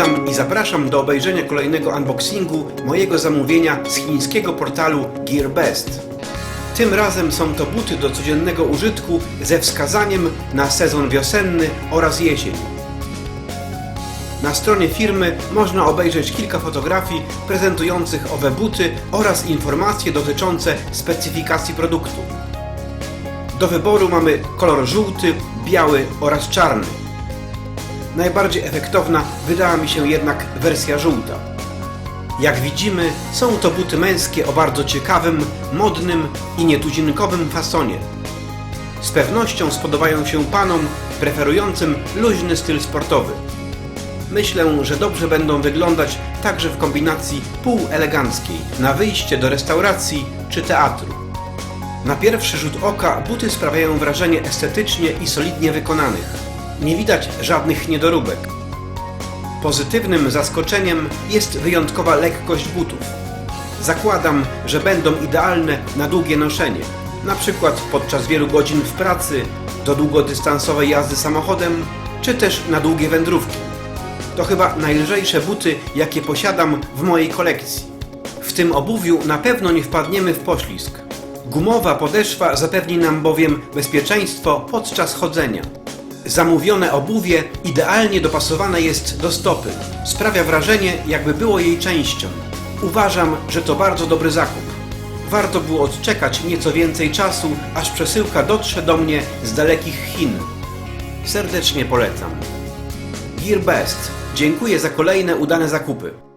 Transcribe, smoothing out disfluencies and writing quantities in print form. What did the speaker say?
Witam i zapraszam do obejrzenia kolejnego unboxingu mojego zamówienia z chińskiego portalu GearBest. Tym razem są to buty do codziennego użytku ze wskazaniem na sezon wiosenny oraz jesień. Na stronie firmy można obejrzeć kilka fotografii prezentujących owe buty oraz informacje dotyczące specyfikacji produktu. Do wyboru mamy kolor żółty, biały oraz czarny. Najbardziej efektowna wydała mi się jednak wersja żółta. Jak widzimy, są to buty męskie o bardzo ciekawym, modnym i nietuzinkowym fasonie. Z pewnością spodobają się panom preferującym luźny styl sportowy. Myślę, że dobrze będą wyglądać także w kombinacji półeleganckiej na wyjście do restauracji czy teatru. Na pierwszy rzut oka buty sprawiają wrażenie estetycznie i solidnie wykonanych. Nie widać żadnych niedoróbek. Pozytywnym zaskoczeniem jest wyjątkowa lekkość butów. Zakładam, że będą idealne na długie noszenie, na przykład podczas wielu godzin w pracy, do długodystansowej jazdy samochodem, czy też na długie wędrówki. To chyba najlżejsze buty, jakie posiadam w mojej kolekcji. W tym obuwiu na pewno nie wpadniemy w poślizg. Gumowa podeszwa zapewni nam bowiem bezpieczeństwo podczas chodzenia. Zamówione obuwie idealnie dopasowane jest do stopy. Sprawia wrażenie, jakby było jej częścią. Uważam, że to bardzo dobry zakup. Warto było odczekać nieco więcej czasu, aż przesyłka dotrze do mnie z dalekich Chin. Serdecznie polecam. GearBest. Dziękuję za kolejne udane zakupy.